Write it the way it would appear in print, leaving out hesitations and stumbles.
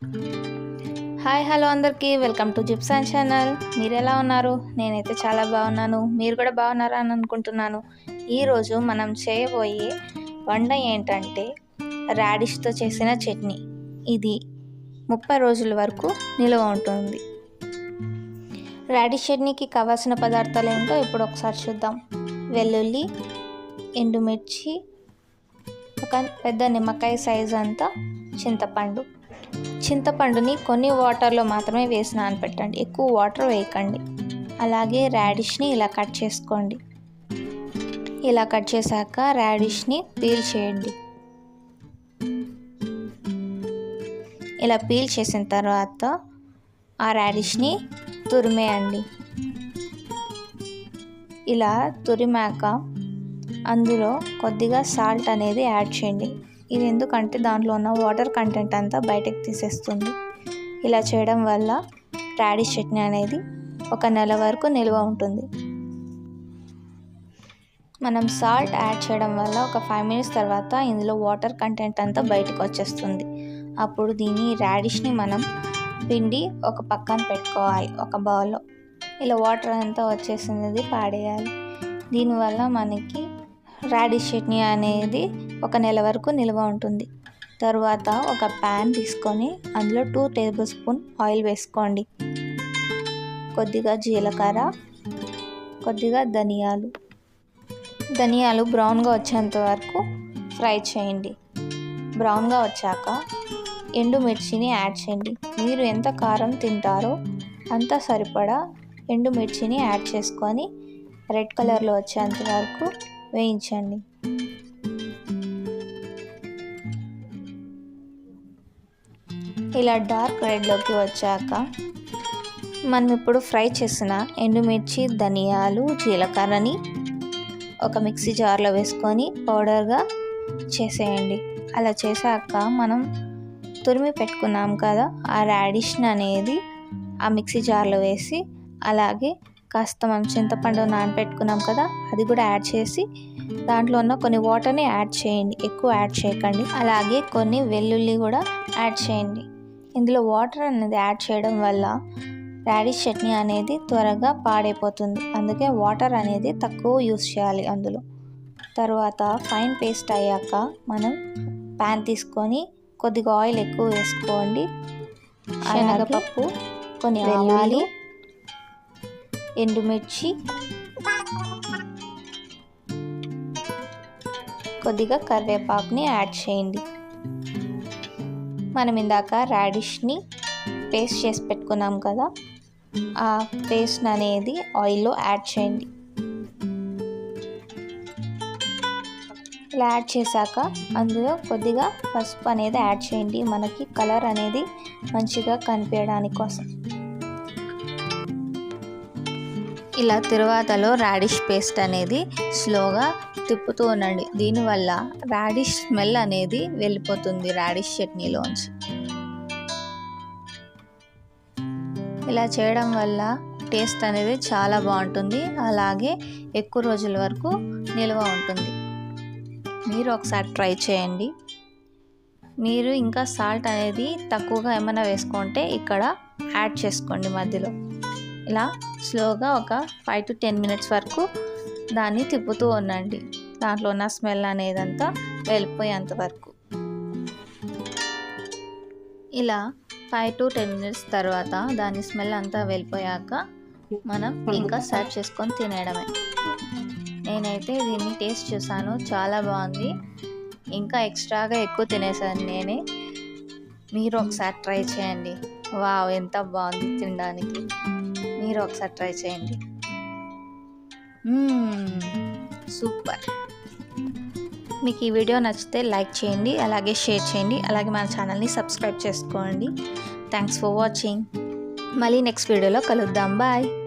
Hi hello అందరికీ welcome to Gibson channel. మీరు ఎలా ఉన్నారు? నేనైతే చాలా బాగున్నాను. మీరు కూడా బాగున్నారా అని అనుకుంటున్నాను. ఈరోజు మనం చేయబోయే వంట ఏంటంటే రాడిష్తో చేసిన చట్నీ. ఇది 30 రోజుల వరకు నిల్వ ఉంటుంది. రాడిష్ చట్నీకి కావాల్సిన పదార్థాలు ఏంటో ఇప్పుడు ఒకసారి చూద్దాం. వెల్లుల్లి, ఎండుమిర్చి, ఒక పెద్ద నిమ్మకాయ సైజ్ అంతా చింతపండుని కొన్ని వాటర్లో మాత్రమే వేసి నానబెట్టండి, ఎక్కువ వాటర్ వేయకండి. అలాగే రాడిష్ని ఇలా కట్ చేసుకోండి. ఇలా కట్ చేశాక రాడిష్ని పీల్ చేయండి. ఇలా పీల్ చేసిన తర్వాత ఆ రాడిష్ని తురిమేయండి. ఇలా తురిమాక అందులో కొద్దిగా సాల్ట్ అనేది యాడ్ చేయండి. ఇది ఎందుకంటే దాంట్లో ఉన్న వాటర్ కంటెంట్ అంతా బయటకు తీసేస్తుంది. ఇలా చేయడం వల్ల రాడిష్ చట్నీ అనేది 1 నెల వరకు నిల్వ ఉంటుంది. మనం సాల్ట్ యాడ్ చేయడం వల్ల ఒక 5 మినిట్స్ తర్వాత ఇందులో వాటర్ కంటెంట్ అంతా బయటకు వచ్చేస్తుంది. అప్పుడు దీని రాడిష్ని మనం పిండి ఒక పక్కన పెట్టుకోవాలి, ఒక బౌల్లో. ఇలా వాటర్ అంతా వచ్చేసినది పాడేయాలి. దీనివల్ల మనకి రాడిష్ చట్నీ అనేది 1 నెల వరకు నిల్వ ఉంటుంది. తరువాత ఒక ప్యాన్ తీసుకొని అందులో 2 టేబుల్ స్పూన్ ఆయిల్ వేసుకోండి. కొద్దిగా జీలకర్ర, కొద్దిగా ధనియాలు బ్రౌన్గా వచ్చేంత వరకు ఫ్రై చేయండి. బ్రౌన్గా వచ్చాక ఎండుమిర్చిని యాడ్ చేయండి. మీరు ఎంత కారం తింటారో అంత సరిపడా ఎండుమిర్చిని యాడ్ చేసుకొని రెడ్ కలర్లో వచ్చేంత వరకు వేయించండి. ఇలా డార్క్ రెడ్లోకి వచ్చాక మనం ఇప్పుడు ఫ్రై చేసిన ఎండుమిర్చి, ధనియాలు, జీలకర్రని ఒక మిక్సీ జార్లో వేసుకొని పౌడర్గా చేసేయండి. అలా చేశాక మనం తురిమి పెట్టుకున్నాం కదా, ఆ రాడిష్ అనేది ఆ మిక్సీ జార్లో వేసి, అలాగే కాస్త మనం చింతపండు నానబెట్టుకున్నాం కదా, అది కూడా యాడ్ చేసి దాంట్లో ఉన్న కొన్ని వాటర్ని యాడ్ చేయండి, ఎక్కువ యాడ్ చేయకండి. అలాగే కొన్ని వెల్లుల్లి కూడా యాడ్ చేయండి. ఇందులో వాటర్ అనేది యాడ్ చేయడం వల్ల రాడిష్ చట్నీ అనేది త్వరగా పాడైపోతుంది. అందుకే వాటర్ అనేది తక్కువ యూస్ చేయాలి అందులో. తర్వాత ఫైన్ పేస్ట్ అయ్యాక మనం ప్యాన్ తీసుకొని కొద్దిగా ఆయిల్ ఎక్కువ వేసుకోండి. శనగపప్పు, కొన్ని ఆవాలు, ఎండుమిర్చి, కొద్దిగా కరివేపాకుని యాడ్ చేయండి. మనం ఇందాక రాడిష్ని పేస్ట్ చేసి పెట్టుకున్నాం కదా, ఆ పేస్ట్ అనేది ఆయిల్లో యాడ్ చేయండి. ఇలా యాడ్ చేశాక అందులో కొద్దిగా పసుపు అనేది యాడ్ చేయండి, మనకి కలర్ అనేది మంచిగా కనిపించడానికి కోసం. ఇలా తరువాతలో రాడిష్ పేస్ట్ అనేది స్లోగా తిప్పుతూ ఉండండి. దీనివల్ల రాడిష్ స్మెల్ అనేది వెళ్ళిపోతుంది రాడిష్ చట్నీలోంచి. ఇలా చేయడం వల్ల టేస్ట్ అనేది చాలా బాగుంటుంది, అలాగే ఎక్కువ రోజుల వరకు నిల్వ ఉంటుంది. మీరు ఒకసారి ట్రై చేయండి. మీరు ఇంకా సాల్ట్ అనేది తక్కువగా ఏమైనా వేసుకుంటే ఇక్కడ యాడ్ చేసుకోండి మధ్యలో. ఇలా స్లోగా ఒక 5 to 10 మినిట్స్ వరకు దాన్ని తిప్పుతూ ఉండండి, దాంట్లో ఉన్న స్మెల్ అనేదంతా వెళ్ళిపోయేంత వరకు. ఇలా 5 to 10 మినిట్స్ తర్వాత దాని స్మెల్ అంతా వెళ్ళిపోయాక మనం ఇంకా సర్వ్ చేసుకొని తినేయడమే. నేనైతే దీన్ని టేస్ట్ చూసాను, చాలా బాగుంది. ఇంకా ఎక్స్ట్రాగా ఎక్కువ తినేసాను నేనే. మీరు ఒకసారి ట్రై చేయండి. వావ్, ఎంత బాగుంది తినడానికి. మీరు ఒకసారి ట్రై చేయండి. సూపర్. మీకు ఈ వీడియో నచ్చితే లైక్ చేయండి, అలాగే షేర్ చేయండి, అలాగే మన ఛానల్ని సబ్స్క్రైబ్ చేసుకోండి. Thanks for watching. మళ్ళీ నెక్స్ట్ వీడియోలో కలుద్దాం. బాయ్.